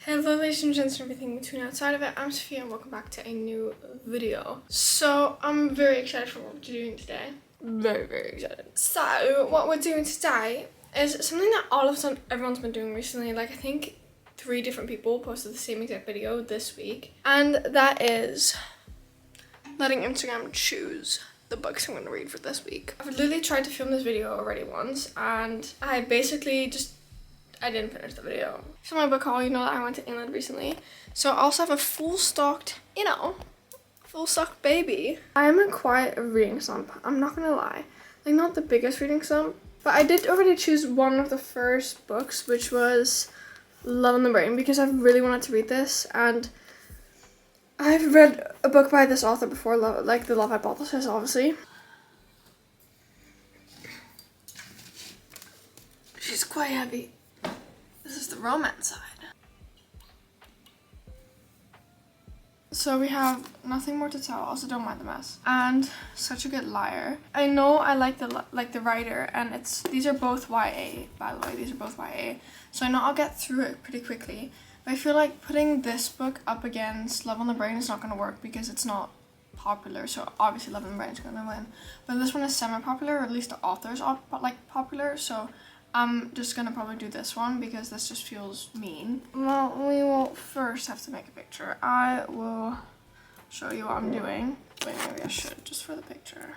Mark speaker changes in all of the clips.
Speaker 1: Hello ladies and gents and everything between outside of it, I'm Sophia and welcome back to a new video. So I'm very excited for what we're doing today. Very excited. So what we're doing today is something that all of a sudden everyone's been doing recently. Like I think 3 different people posted the same exact video this week. And that is letting Instagram choose the books I'm going to read for this week. I've literally tried to film this video already once and I basically I didn't finish the video. So my book haul, you know that I went to England recently. So I also have a full stocked baby. I'm in quite a reading slump, I'm not gonna lie. Like not the biggest reading slump, but I did already choose one of the first books, which was Love in the Brain, because I've really wanted to read this. And I've read a book by this author before, like The Love Hypothesis, obviously. She's quite heavy. This is the romance side. So we have Nothing More to Tell, also Don't Mind the Mess, and Such a Good Liar. I know I like the writer, and these are both YA, by the way. These are both YA, so I know I'll get through it pretty quickly. But I feel like putting this book up against Love on the Brain is not going to work because it's not popular. So obviously Love on the Brain is going to win, but this one is semi-popular, or at least the author's like popular. So I'm just gonna probably do this one because this just feels mean. Well, we will first have to make a picture. I will show you what I'm doing. Wait, maybe I should, just for the picture.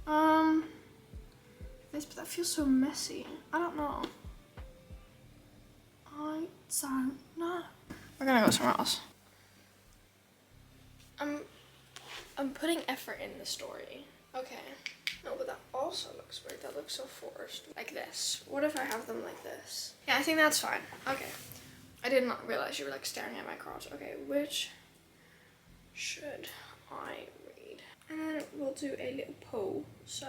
Speaker 1: But that feels so messy. I don't know. I don't know. We're gonna go somewhere else. I'm putting effort in the story. Okay. No, but that also looks weird. That looks so forced. Like this. What if I have them like this? Yeah, I think that's fine. Okay. I did not realize you were like staring at my crotch. Okay, which should I read? And then we'll do a little poll. So,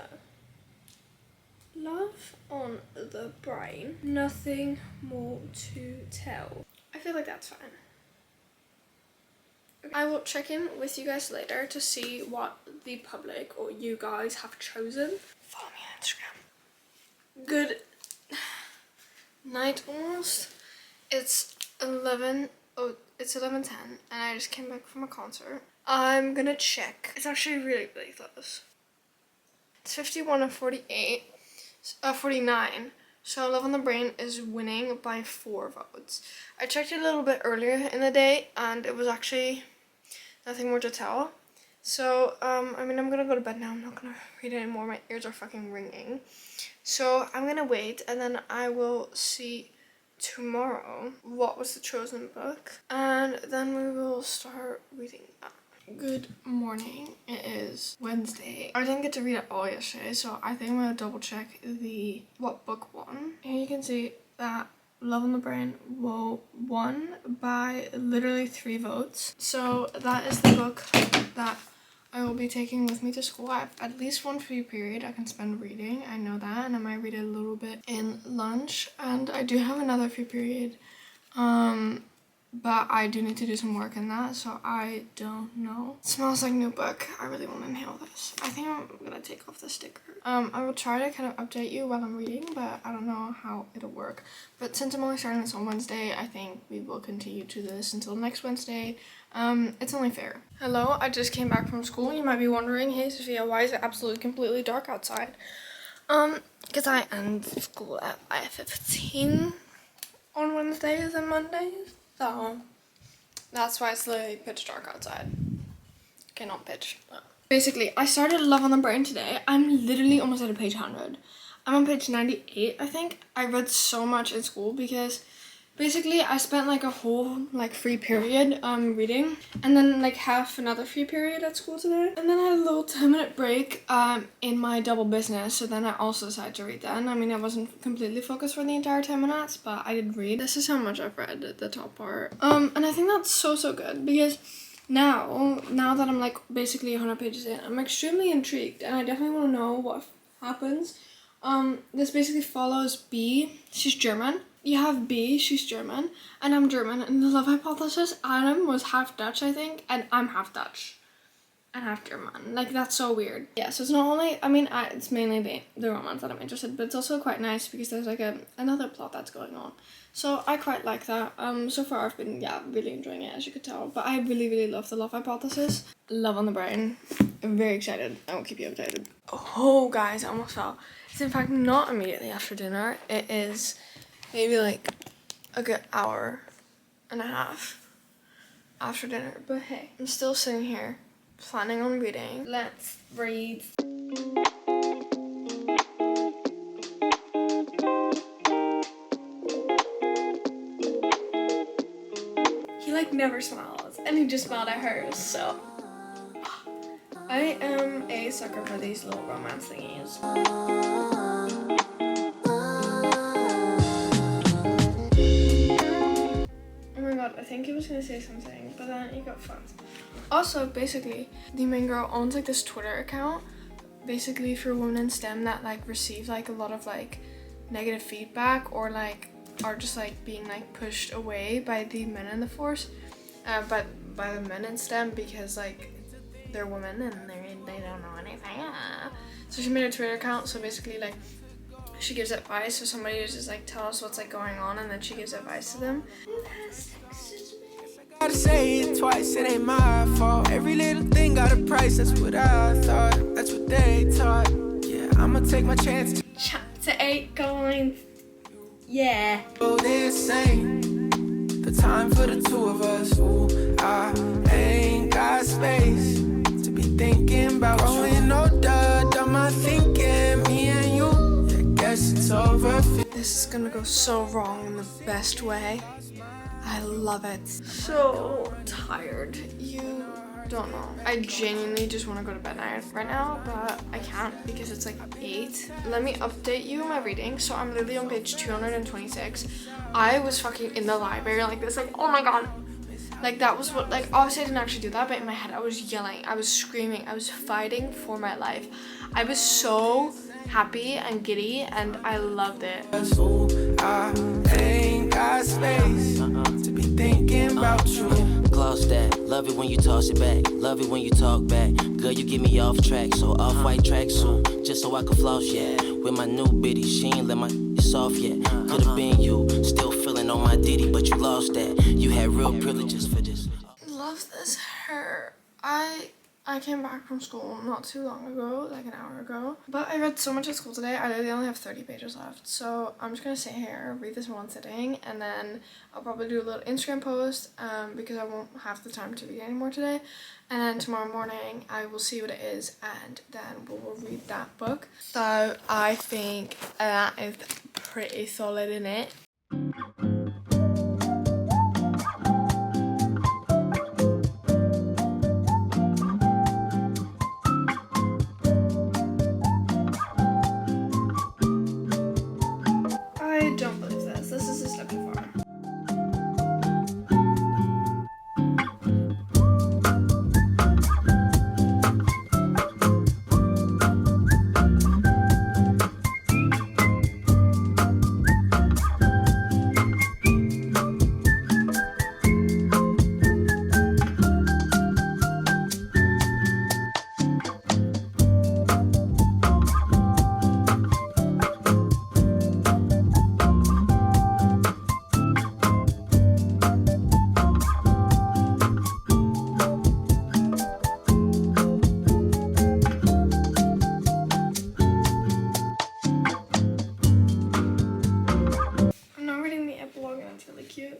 Speaker 1: Love on the Brain. Nothing More to Tell. I feel like that's fine. I will check in with you guys later to see what the public or you guys have chosen. Follow me on Instagram. Good night almost. It's 11:10 and I just came back from a concert. I'm gonna check. It's actually really close. It's 51 and 48. 49. So Love on the Brain is winning by 4 votes. I checked it a little bit earlier in the day and it was actually Nothing More to Tell. So, I mean, I'm gonna go to bed now. I'm not gonna read anymore. My ears are fucking ringing. So, I'm gonna wait and then I will see tomorrow what was the chosen book. And then we will start reading that. Good morning. It is Wednesday. I didn't get to read it all yesterday, so I think I'm gonna double check what book won. And you can see that Love on the Brain won by literally 3 votes. So that is the book that I will be taking with me to school. I have at least 1 free period I can spend reading. I know that, and I might read it a little bit in lunch. And I do have another free period. But I do need to do some work in that, so I don't know. It smells like new book. I really want to inhale this. I think I'm gonna take off the sticker. I will try to kind of update you while I'm reading, but I don't know how it'll work. But since I'm only starting this on Wednesday, I think we will continue to this until next Wednesday. It's only fair. Hello, I just came back from school. You might be wondering, hey Sophia, why is it absolutely completely dark outside? Because I end school at 5:15 on Wednesdays and Mondays. So that's why it's literally pitch dark outside. Okay, not pitch. No. Basically, I started Love on the Brain today. I'm literally almost at page 100. I'm on page 98, I think. I read so much in school because basically I spent like a whole free period reading, and then like half another free period at school today, and then I had a little 10-minute break in my double business. So then I also decided to read then. I mean, I wasn't completely focused for the entire 10 minutes, but I did read. This is how much I've read at the top part, and I think that's so good because now that I'm like basically 100 pages in, I'm extremely intrigued and I definitely want to know what happens. This basically follows B. She's German. You have B, she's German, and I'm German. In The Love Hypothesis, Adam was half Dutch, I think, and I'm half Dutch. and after a man. Like, that's so weird. Yeah, so it's not only, I mean, it's mainly the romance that I'm interested in, but it's also quite nice because there's like another plot that's going on. So I quite like that. So far I've been, yeah, really enjoying it, as you could tell. But I really, really love the love hypothesis. Love on the brain. I'm very excited. I will keep you updated. Oh, guys, I almost fell. It's in fact not immediately after dinner. It is maybe like a good hour and a half after dinner. But hey, I'm still sitting here planning on reading. Let's read. He like never smiles, and he just smiled at hers, so I am a sucker for these little romance thingies. Oh my god, I think he was gonna say something, but then he got fucked. Also, basically, the main girl owns like this Twitter account, basically for women in STEM that like receive like a lot of like negative feedback or like are just like being like pushed away by the men in the force, but by the men in STEM because like they're women and they don't know anything. So she made a Twitter account. So basically like she gives advice. So somebody just like tell us what's like going on, and then she gives advice to them.
Speaker 2: Gotta say it twice, it ain't my fault. Every little thing got a price, that's what I thought. That's what they taught. Yeah, I'ma take my chance.
Speaker 1: Chapter 8 going. Yeah.
Speaker 2: Oh, this ain't the time for the two of us. Ooh, I ain't got space to be thinking about growing older. Done my thinking, me and you. Yeah, guess it's over.
Speaker 1: This is gonna go so wrong in the best way. I love it. So tired. You don't know. I genuinely just want to go to bed right now, but I can't because it's like 8. Let me update you on my reading. So I'm literally on page 226. I was fucking in the library like this, like, oh my god. Like that was what, like obviously I didn't actually do that, but in my head I was yelling, I was screaming, I was fighting for my life. I was so happy and giddy and I loved it.
Speaker 2: I ain't got space to be thinking about you.
Speaker 3: Gloss that, love it when you toss it back, love it when you talk back. Girl, you get me off track, so off-white tracksuit, just so I can floss, yeah. With my new biddy, she ain't let my off yet. Could've been you, still feeling on my ditty, but you lost that. You had real privileges for this.
Speaker 1: Love this hair. I came back from school not too long ago, like an hour ago, but I read so much at school today. I literally only have 30 pages left, so I'm just gonna sit here, read this in one sitting, and then I'll probably do a little Instagram post because I won't have the time to read anymore today, and then tomorrow morning I will see what it is, and then we will read that book. So I think that is pretty solid in it. I don't believe this. This is a step too far.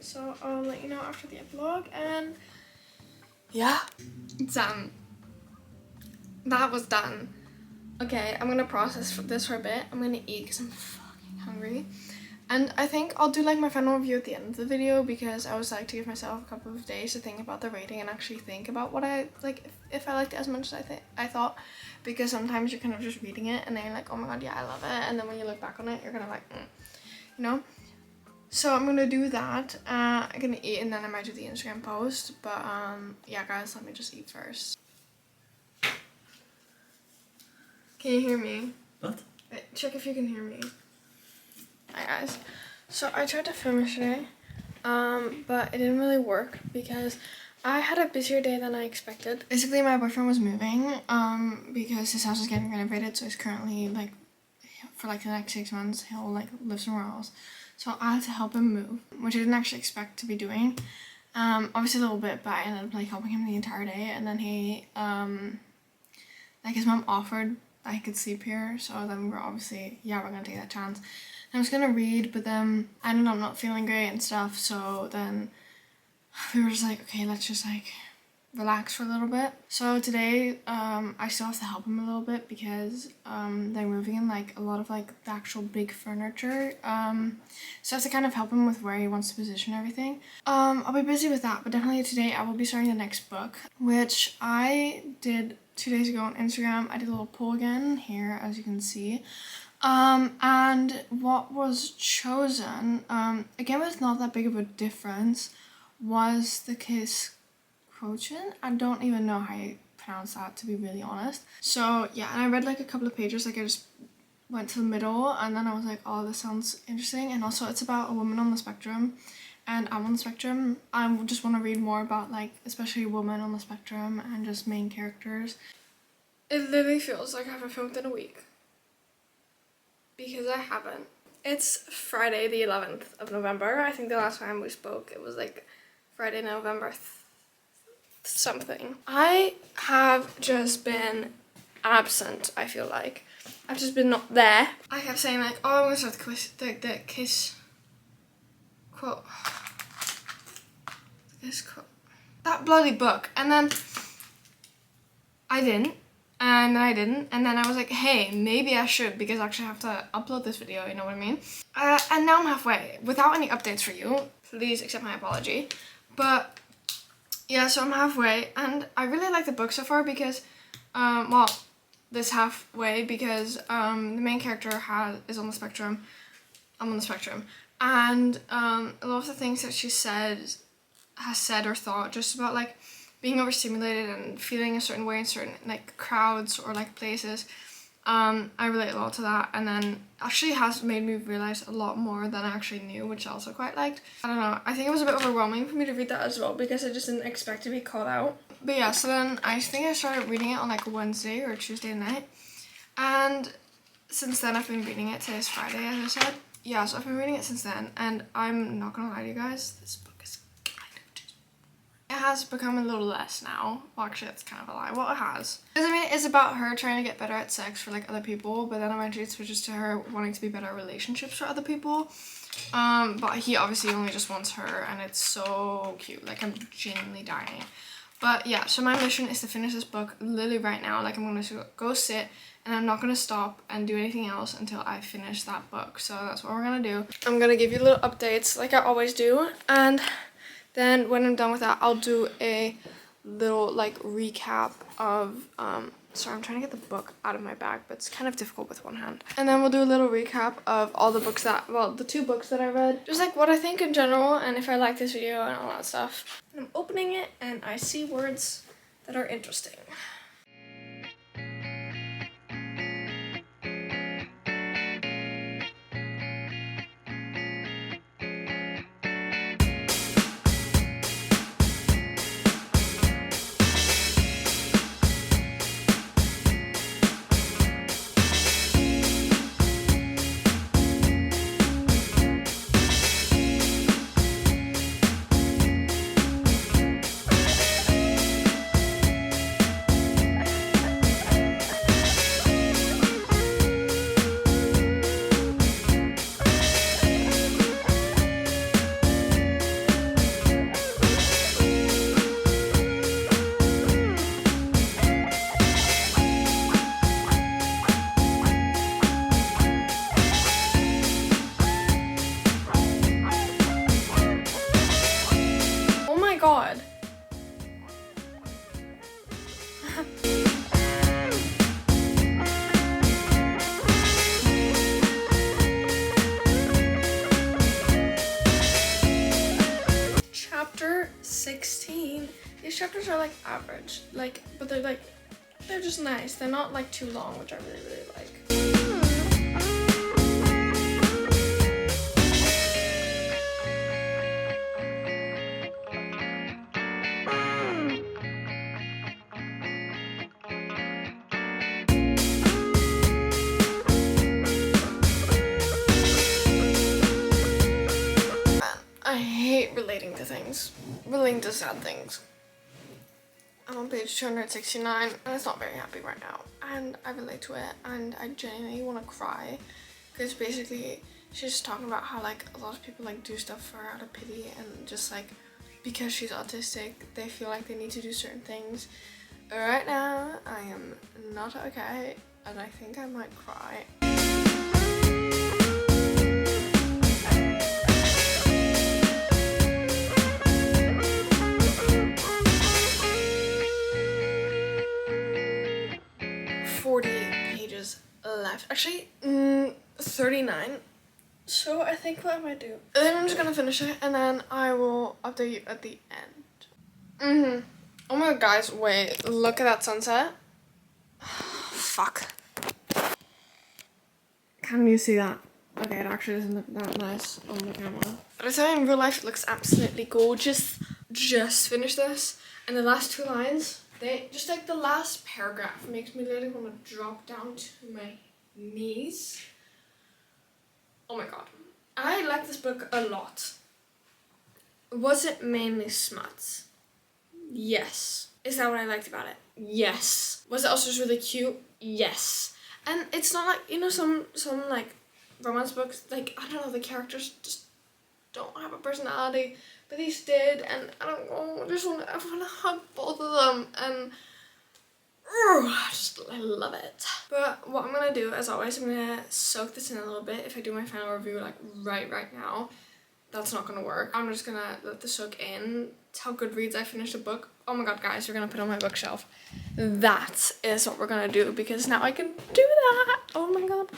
Speaker 1: So I'll let you know after the epilogue, and yeah, it's done. That was done. Okay, I'm gonna process this for a bit. I'm gonna eat because I'm fucking hungry, and I think I'll do like my final review at the end of the video because I was like to give myself a couple of days to think about the rating and actually think about what I like, if I liked it as much as I thought, because sometimes you're kind of just reading it and then you're like, oh my god, yeah, I love it, and then when you look back on it, you're kind of like, you know. So I'm gonna do that. I'm gonna eat and then I might do the Instagram post. But yeah, guys, let me just eat first. Can you hear me?
Speaker 4: What?
Speaker 1: Wait, check if you can hear me. Hi guys. So I tried to film yesterday, but it didn't really work because I had a busier day than I expected. Basically, my boyfriend was moving because his house is getting renovated, so he's currently like, for like the next 6 months, he'll like live somewhere else. So I had to help him move, which I didn't actually expect to be doing. Obviously a little bit, but I ended up like helping him the entire day, and then he like his mom offered that he could sleep here, so then we were obviously, yeah, we're gonna take that chance. And I was gonna read, but then I ended up not feeling great and stuff, so then we were just like, okay, let's just like relax for a little bit. So today I still have to help him a little bit because they're moving in like a lot of like the actual big furniture, so I have to kind of help him with where he wants to position everything. I'll be busy with that, but definitely today I will be starting the next book, which I did 2 days ago on Instagram. I did a little poll again here, as you can see. And what was chosen, again with not that big of a difference, was the Kiss Quotient. I don't even know how you pronounce that, to be really honest. So yeah, and I read like a couple of pages, like I just went to the middle and then I was like, oh, this sounds interesting. And also it's about a woman on the spectrum, and I'm on the spectrum. I just want to read more about like especially women on the spectrum and just main characters. It literally feels like I haven't filmed in a week, because I haven't. It's Friday the 11th of November. I think the last time we spoke it was like Friday, November something. I have just been absent, I feel like. I've just been not there. I kept saying like, oh, I'm gonna start the Kiss quote. Kiss quote. That bloody book. And then I didn't. And then I didn't. And then I was like, hey, maybe I should, because I actually have to upload this video, you know what I mean? And now I'm halfway. Without any updates for you. Please accept my apology. But yeah, so I'm halfway, and I really like the book so far because, well, this halfway, because the main character is on the spectrum, I'm on the spectrum, and a lot of the things that she has said or thought just about like being overstimulated and feeling a certain way in certain like crowds or like places, I relate a lot to that, and then actually has made me realize a lot more than I actually knew, which I also quite liked. I don't know, I think it was a bit overwhelming for me to read that as well because I just didn't expect to be called out. But yeah, so then I think I started reading it on like Wednesday or Tuesday night, and since then I've been reading it. Today's Friday, as I said. Yeah, so I've been reading it since then, and I'm not gonna lie to you guys, this book is kind of just... It has become a little less now. Well, actually, that's kind of a lie. Well, it has. Because, I mean, it's about her trying to get better at sex for, like, other people, but then eventually it switches to her wanting to be better at relationships for other people. But he obviously only just wants her, and it's so cute. Like, I'm genuinely dying. But, yeah, so my mission is to finish this book literally right now. Like, I'm going to go sit, and I'm not going to stop and do anything else until I finish that book. So that's what we're going to do. I'm going to give you little updates like I always do, and then when I'm done with that, I'll do a little like recap of sorry, I'm trying to get the book out of my bag, but it's kind of difficult with one hand. And then we'll do a little recap of all the books that, well, the 2 books that I read, just like what I think in general and if I like this video and all that stuff. And I'm opening it and I see words that are interesting. God. Chapter 16. These chapters are like average, like, but they're just nice. They're not like too long, which I really, really like. things. Relating to sad things. I'm on page 269 and it's not very happy right now. And I relate to it and I genuinely want to cry. Because basically she's just talking about how like a lot of people like do stuff for her out of pity and just like because she's autistic they feel like they need to do certain things. Right now I am not okay and I think I might cry. 40 pages left. Actually, 39. So I think what I might do. Then I'm just gonna finish it and then I will update you at the end. Oh my god, guys, wait. Look at that sunset. Fuck. Can you see that? Okay, it actually doesn't look that nice on the camera. But I tell you, in real life, it looks absolutely gorgeous. Just finished this. And the last 2 lines, they just like the last paragraph makes me literally want to drop down to my knees. Oh my god. I like this book a lot. Was it mainly smut? Yes. Is that what I liked about it? Yes. Was it also just really cute? Yes. And it's not like, you know, some like romance books, like, I don't know, the characters just don't have a personality, but these did, and I don't know, I want to hug both of them, and I love it. But what I'm gonna do, as always, I'm gonna soak this in a little bit. If I do my final review like right now, that's not gonna work. I'm just gonna let this soak in. Tell Goodreads I finished a book. Oh my god, guys, we're gonna put it on my bookshelf. That is what we're gonna do because now I can do that. Oh my god.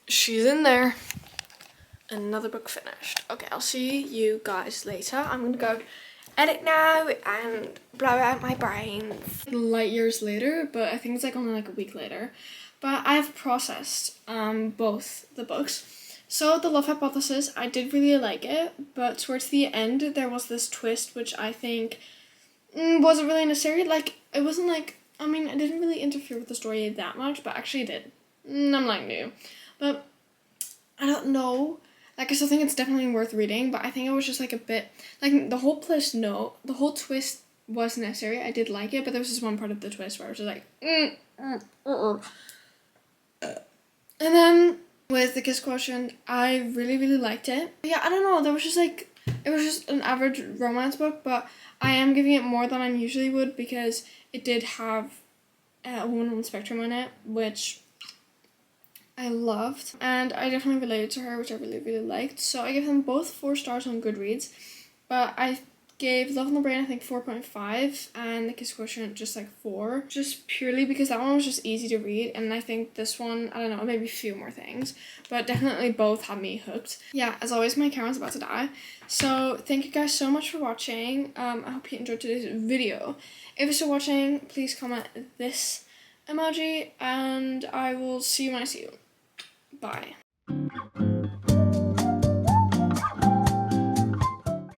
Speaker 1: She's in there. Another book finished. Okay, I'll see you guys later. I'm gonna go edit now and blow out my brains. Light years later, but I think it's like only like a week later. But I've processed both the books. So the Love Hypothesis, I did really like it, but towards the end there was this twist which I think wasn't really necessary. Like, it wasn't like, I mean, it didn't really interfere with the story that much, but actually it did. I'm lying to you. But I don't know. Like, I still think it's definitely worth reading, but I think it was just like a bit, like, the whole twist was necessary. I did like it, but there was just one part of the twist where I was just like, And then with The Kiss Quotient, I really liked it. Yeah, I don't know, there was just like, it was just an average romance book, but I am giving it more than I usually would because it did have a woman on the spectrum in it, which I loved, and I definitely related to her, which I really liked. So I gave them both 4 stars on Goodreads, but I gave Love in the Brain I think 4.5 and The Kiss Quotient just like 4, just purely because that one was just easy to read, and I think this one, I don't know, maybe a few more things, but definitely both had me hooked. Yeah, as always, my camera's about to die, so thank you guys so much for watching. I hope you enjoyed today's video. If you're still watching, please comment this emoji, and I will see you when I see you. Bye.